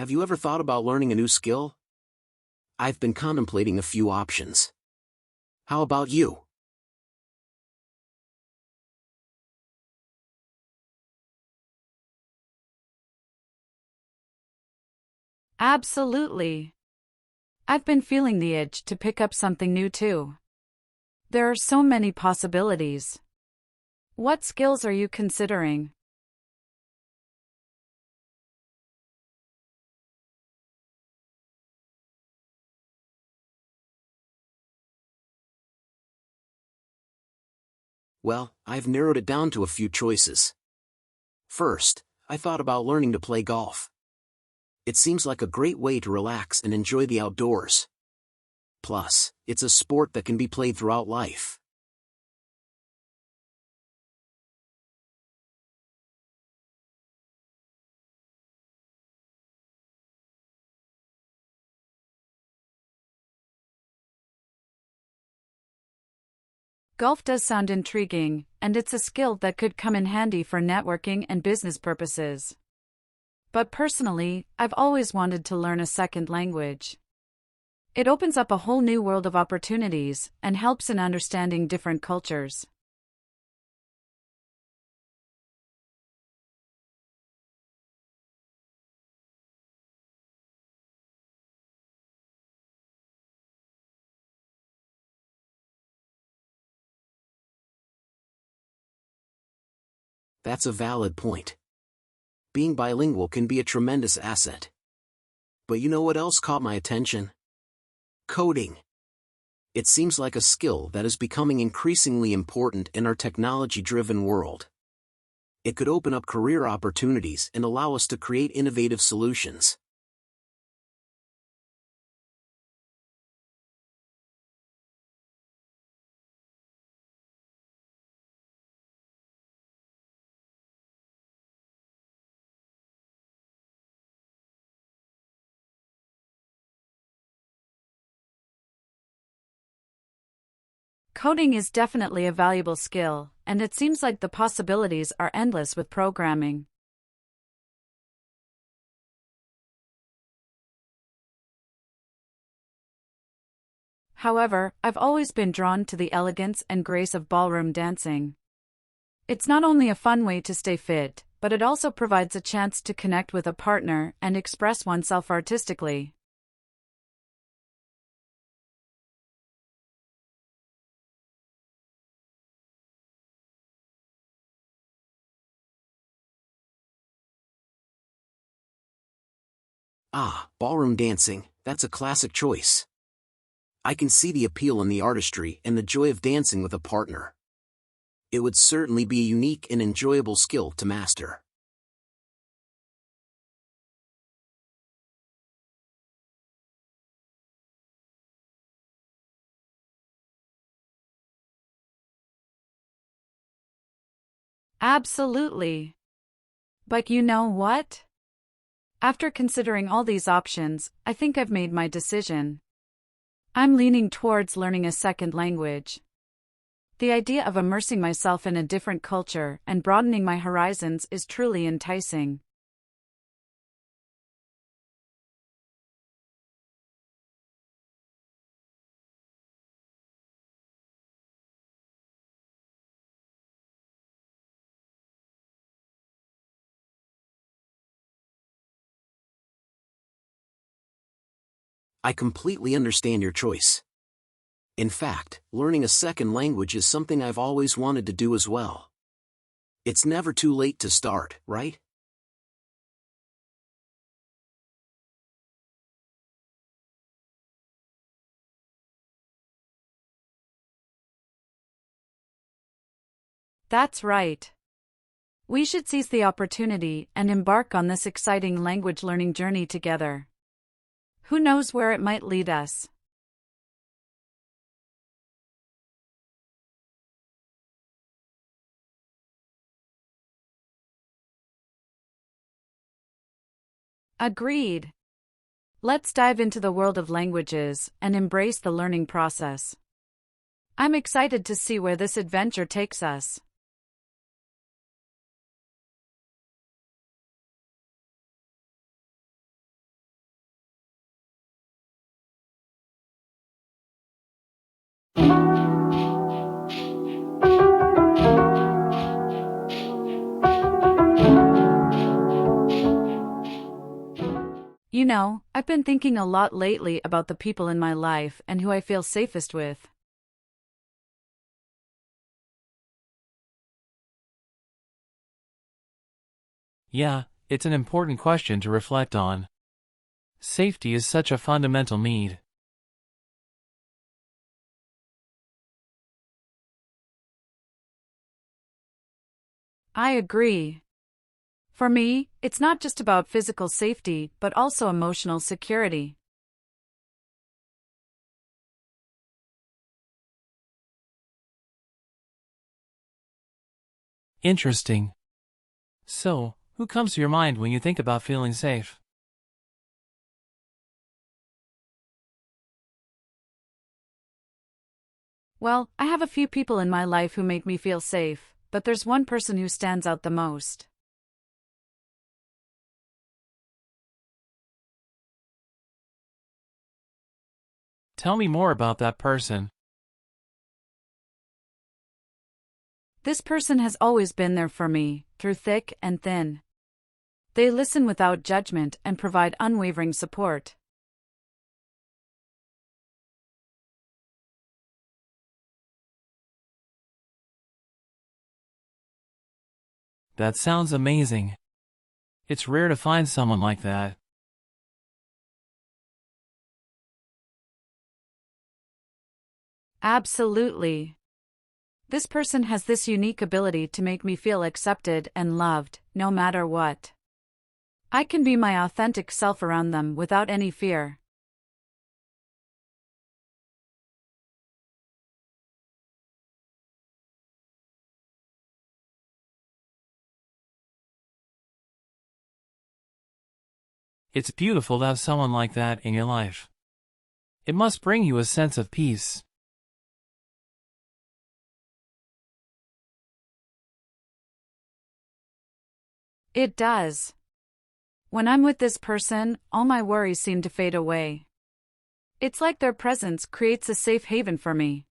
Have you ever thought about learning a new skill? I've been contemplating a few options. How about you? Absolutely. I've been feeling the itch to pick up something new too. There are so many possibilities. What skills are you considering? Well, I've narrowed it down to a few choices. First, I thought about learning to play golf. It seems like a great way to relax and enjoy the outdoors. Plus, it's a sport that can be played throughout life. Golf does sound intriguing, and it's a skill that could come in handy for networking and business purposes. But personally, I've always wanted to learn a second language. It opens up a whole new world of opportunities and helps in understanding different cultures. That's a valid point. Being bilingual can be a tremendous asset. But you know what else caught my attention? Coding. It seems like a skill that is becoming increasingly important in our technology-driven world. It could open up career opportunities and allow us to create innovative solutions. Coding is definitely a valuable skill, and it seems like the possibilities are endless with programming. However, I've always been drawn to the elegance and grace of ballroom dancing. It's not only a fun way to stay fit, but it also provides a chance to connect with a partner and express oneself artistically. Ah, ballroom dancing, that's a classic choice. I can see the appeal in the artistry and the joy of dancing with a partner. It would certainly be a unique and enjoyable skill to master. Absolutely. But you know what? After considering all these options, I think I've made my decision. I'm leaning towards learning a second language. The idea of immersing myself in a different culture and broadening my horizons is truly enticing. I completely understand your choice. In fact, learning a second language is something I've always wanted to do as well. It's never too late to start, right? That's right. We should seize the opportunity and embark on this exciting language learning journey together. Who knows where it might lead us? Agreed. Let's dive into the world of languages and embrace the learning process. I'm excited to see where this adventure takes us. You know, I've been thinking a lot lately about the people in my life and who I feel safest with. Yeah, it's an important question to reflect on. Safety is such a fundamental need. I agree. For me, it's not just about physical safety, but also emotional security. Interesting. So, who comes to your mind when you think about feeling safe? Well, I have a few people in my life who make me feel safe, but there's one person who stands out the most. Tell me more about that person. This person has always been there for me, through thick and thin. They listen without judgment and provide unwavering support. That sounds amazing. It's rare to find someone like that. Absolutely. This person has this unique ability to make me feel accepted and loved, no matter what. I can be my authentic self around them without any fear. It's beautiful to have someone like that in your life. It must bring you a sense of peace. It does. When I'm with this person, all my worries seem to fade away. It's like their presence creates a safe haven for me.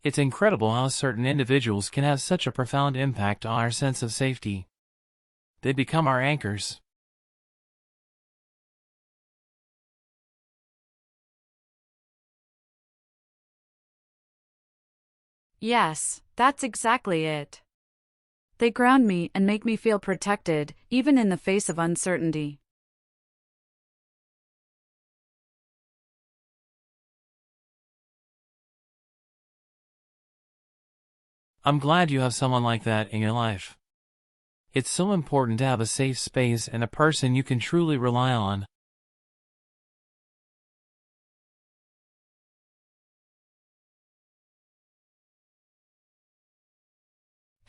It's incredible how certain individuals can have such a profound impact on our sense of safety. They become our anchors. Yes, that's exactly it. They ground me and make me feel protected, even in the face of uncertainty. I'm glad you have someone like that in your life. It's so important to have a safe space and a person you can truly rely on.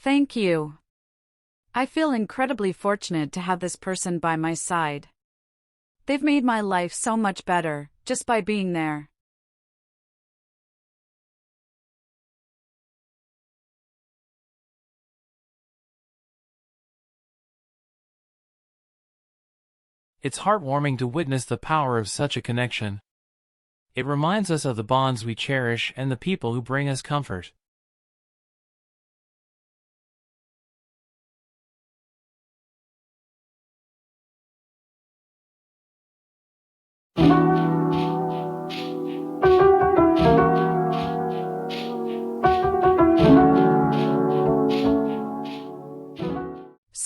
Thank you. I feel incredibly fortunate to have this person by my side. They've made my life so much better, just by being there. It's heartwarming to witness the power of such a connection. It reminds us of the bonds we cherish and the people who bring us comfort.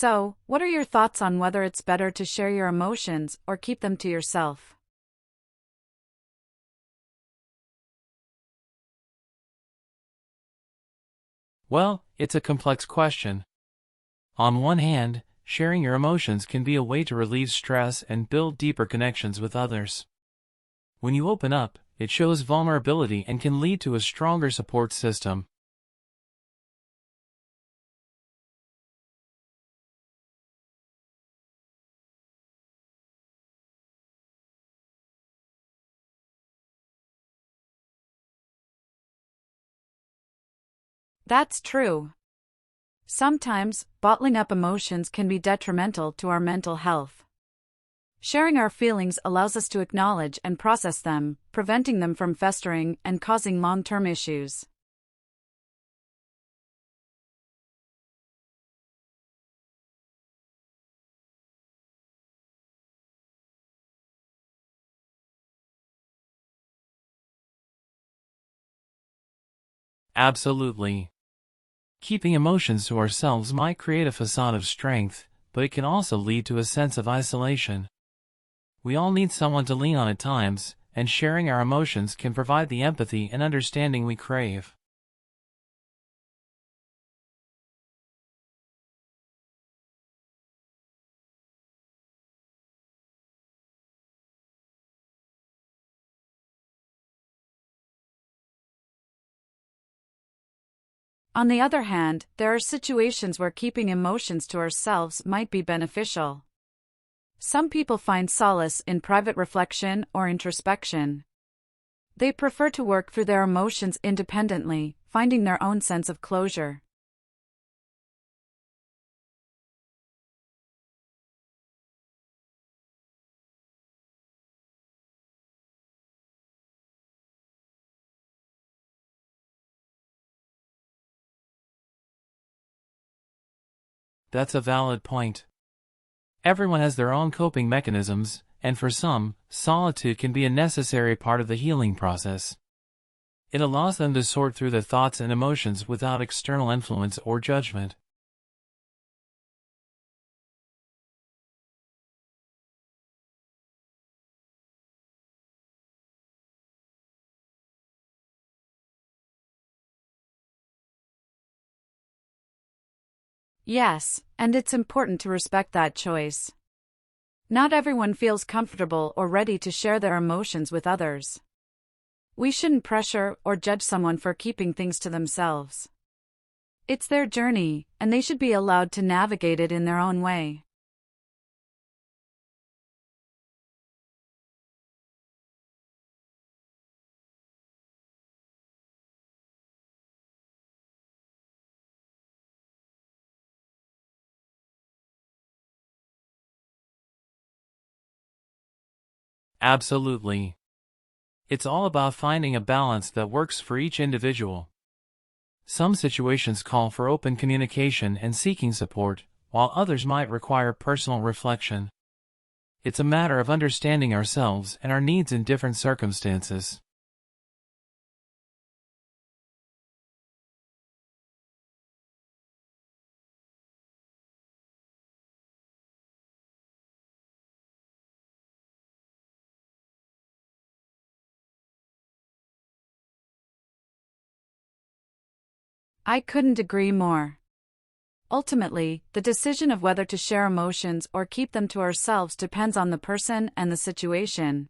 So, what are your thoughts on whether it's better to share your emotions or keep them to yourself? Well, it's a complex question. On one hand, sharing your emotions can be a way to relieve stress and build deeper connections with others. When you open up, it shows vulnerability and can lead to a stronger support system. That's true. Sometimes, bottling up emotions can be detrimental to our mental health. Sharing our feelings allows us to acknowledge and process them, preventing them from festering and causing long-term issues. Absolutely. Keeping emotions to ourselves might create a facade of strength, but it can also lead to a sense of isolation. We all need someone to lean on at times, and sharing our emotions can provide the empathy and understanding we crave. On the other hand, there are situations where keeping emotions to ourselves might be beneficial. Some people find solace in private reflection or introspection. They prefer to work through their emotions independently, finding their own sense of closure. That's a valid point. Everyone has their own coping mechanisms, and for some, solitude can be a necessary part of the healing process. It allows them to sort through their thoughts and emotions without external influence or judgment. Yes, and it's important to respect that choice. Not everyone feels comfortable or ready to share their emotions with others. We shouldn't pressure or judge someone for keeping things to themselves. It's their journey, and they should be allowed to navigate it in their own way. Absolutely. It's all about finding a balance that works for each individual. Some situations call for open communication and seeking support, while others might require personal reflection. It's a matter of understanding ourselves and our needs in different circumstances. I couldn't agree more. Ultimately, the decision of whether to share emotions or keep them to ourselves depends on the person and the situation.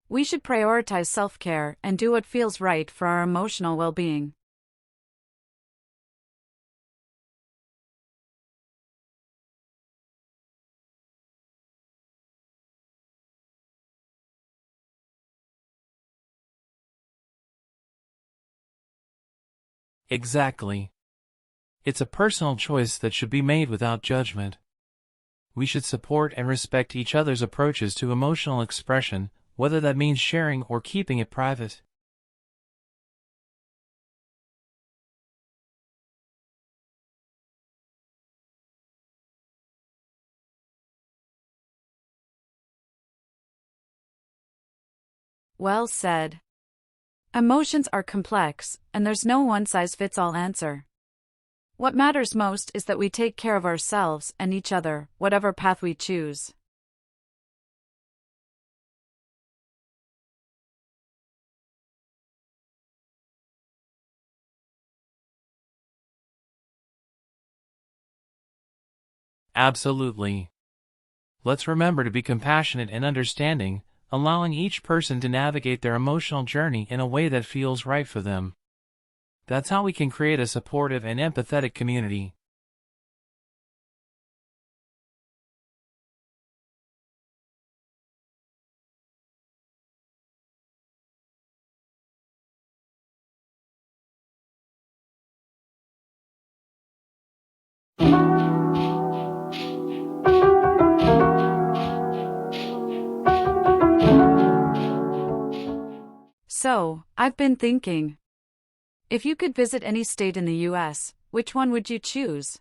We should prioritize self-care and do what feels right for our emotional well-being. Exactly. It's a personal choice that should be made without judgment. We should support and respect each other's approaches to emotional expression, whether that means sharing or keeping it private. Well said. Emotions are complex, and there's no one-size-fits-all answer. What matters most is that we take care of ourselves and each other, whatever path we choose. Absolutely. Let's remember to be compassionate and understanding, allowing each person to navigate their emotional journey in a way that feels right for them. That's how we can create a supportive and empathetic community. So, I've been thinking. If you could visit any state in the US, which one would you choose?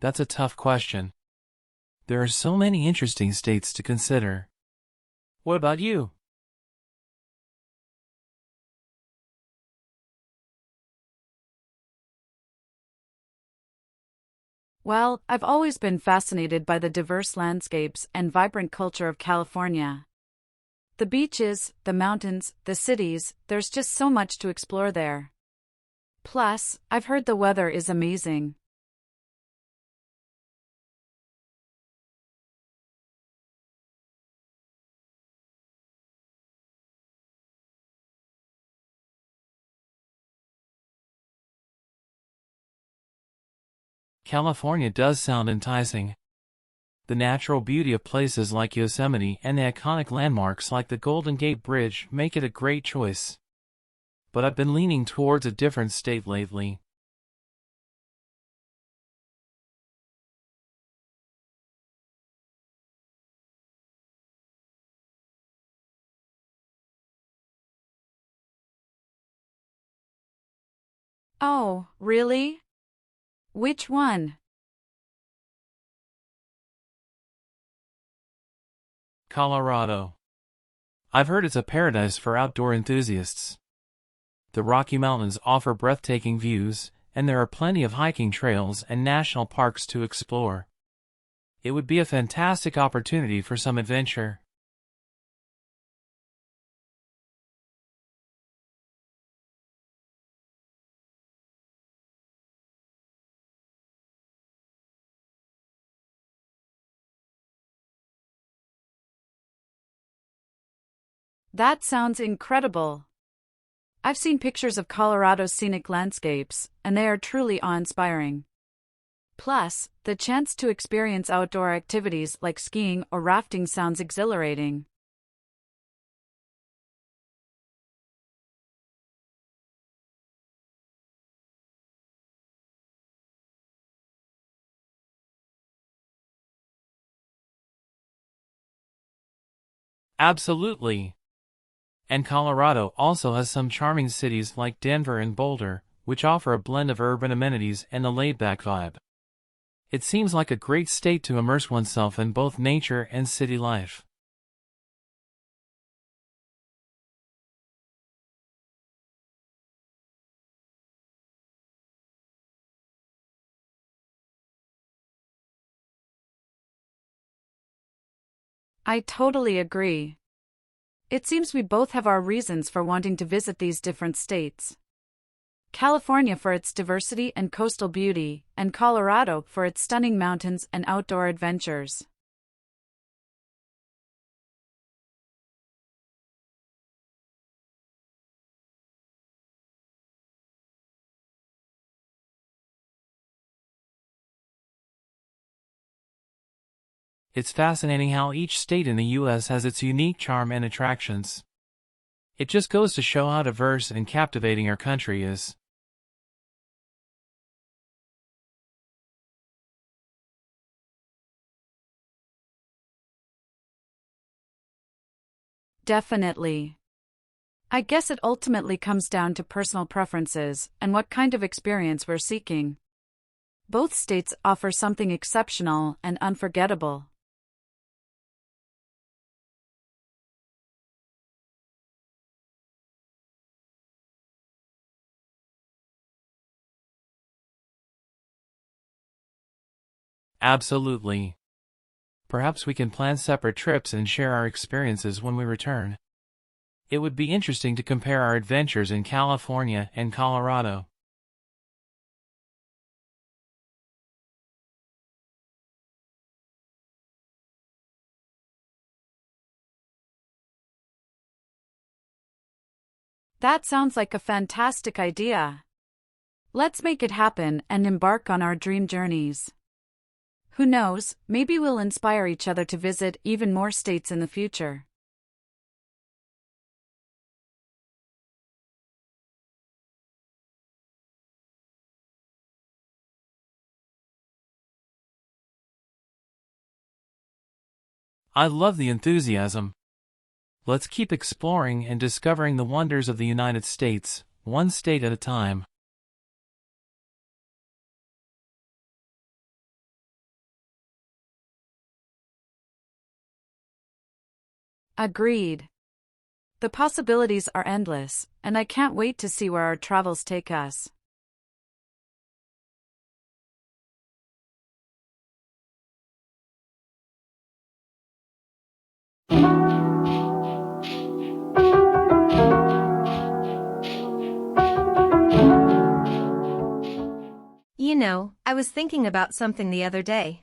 That's a tough question. There are so many interesting states to consider. What about you? Well, I've always been fascinated by the diverse landscapes and vibrant culture of California. The beaches, the mountains, the cities, there's just so much to explore there. Plus, I've heard the weather is amazing. California does sound enticing. The natural beauty of places like Yosemite and the iconic landmarks like the Golden Gate Bridge make it a great choice. But I've been leaning towards a different state lately. Oh, really? Which one? Colorado. I've heard it's a paradise for outdoor enthusiasts. The Rocky Mountains offer breathtaking views, and there are plenty of hiking trails and national parks to explore. It would be a fantastic opportunity for some adventure. That sounds incredible. I've seen pictures of Colorado's scenic landscapes, and they are truly awe-inspiring. Plus, the chance to experience outdoor activities like skiing or rafting sounds exhilarating. Absolutely. And Colorado also has some charming cities like Denver and Boulder, which offer a blend of urban amenities and a laid-back vibe. It seems like a great state to immerse oneself in both nature and city life. I totally agree. It seems we both have our reasons for wanting to visit these different states. California for its diversity and coastal beauty, and Colorado for its stunning mountains and outdoor adventures. It's fascinating how each state in the U.S. has its unique charm and attractions. It just goes to show how diverse and captivating our country is. Definitely. I guess it ultimately comes down to personal preferences and what kind of experience we're seeking. Both states offer something exceptional and unforgettable. Absolutely. Perhaps we can plan separate trips and share our experiences when we return. It would be interesting to compare our adventures in California and Colorado. That sounds like a fantastic idea. Let's make it happen and embark on our dream journeys. Who knows, maybe we'll inspire each other to visit even more states in the future. I love the enthusiasm. Let's keep exploring and discovering the wonders of the United States, one state at a time. Agreed. The possibilities are endless, and I can't wait to see where our travels take us. You know, I was thinking about something the other day.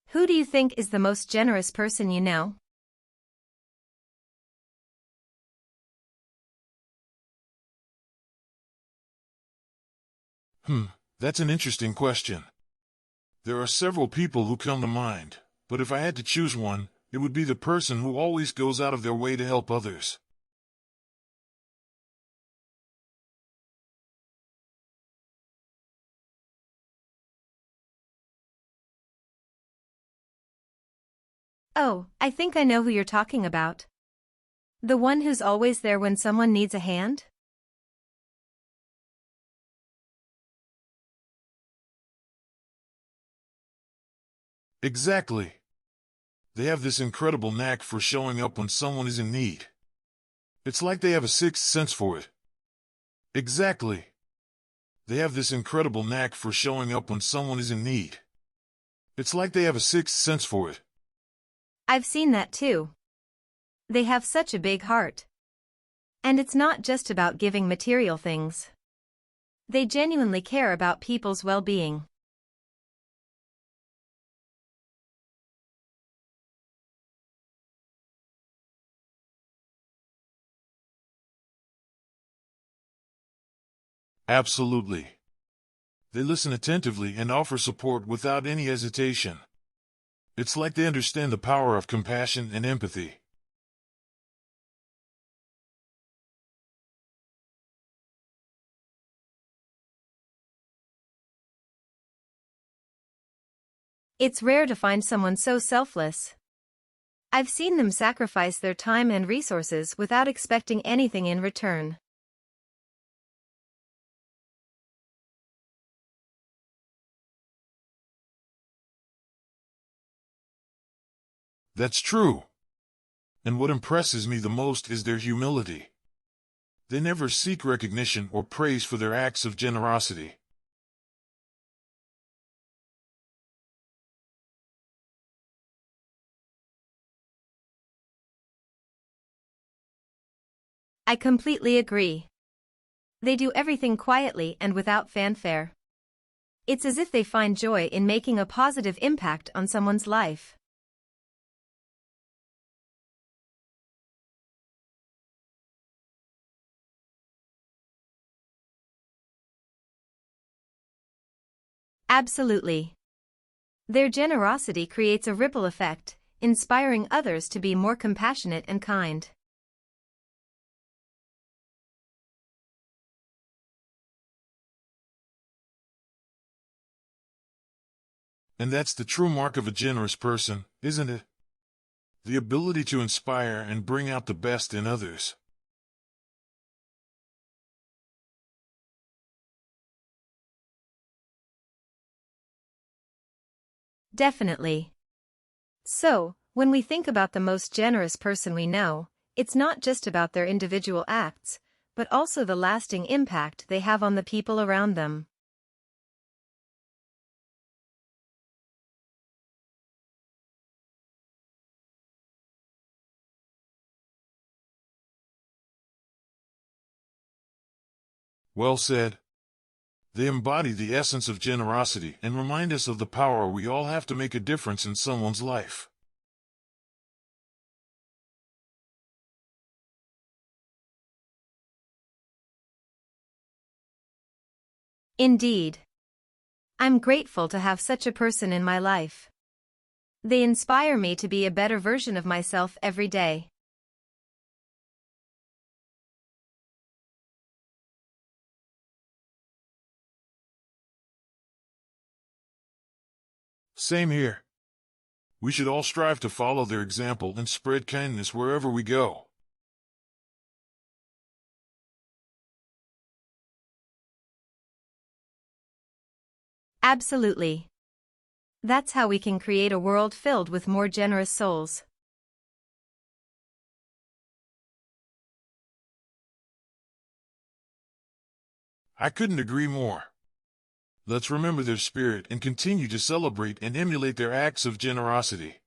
Who do you think is the most generous person you know? That's an interesting question. There are several people who come to mind, but if I had to choose one, it would be the person who always goes out of their way to help others. Oh, I think I know who you're talking about. The one who's always there when someone needs a hand? Exactly. They have this incredible knack for showing up when someone is in need. It's like they have a sixth sense for it. Exactly. They have this incredible knack for showing up when someone is in need. It's like they have a sixth sense for it. I've seen that too. They have such a big heart. And it's not just about giving material things. They genuinely care about people's well-being. Absolutely. They listen attentively and offer support without any hesitation. It's like they understand the power of compassion and empathy. It's rare to find someone so selfless. I've seen them sacrifice their time and resources without expecting anything in return. That's true. And what impresses me the most is their humility. They never seek recognition or praise for their acts of generosity. I completely agree. They do everything quietly and without fanfare. It's as if they find joy in making a positive impact on someone's life. Absolutely. Their generosity creates a ripple effect, inspiring others to be more compassionate and kind. And that's the true mark of a generous person, isn't it? The ability to inspire and bring out the best in others. Definitely. So, when we think about the most generous person we know, it's not just about their individual acts, but also the lasting impact they have on the people around them. Well said. They embody the essence of generosity and remind us of the power we all have to make a difference in someone's life. Indeed. I'm grateful to have such a person in my life. They inspire me to be a better version of myself every day. Same here. We should all strive to follow their example and spread kindness wherever we go. Absolutely. That's how we can create a world filled with more generous souls. I couldn't agree more. Let's remember their spirit and continue to celebrate and emulate their acts of generosity.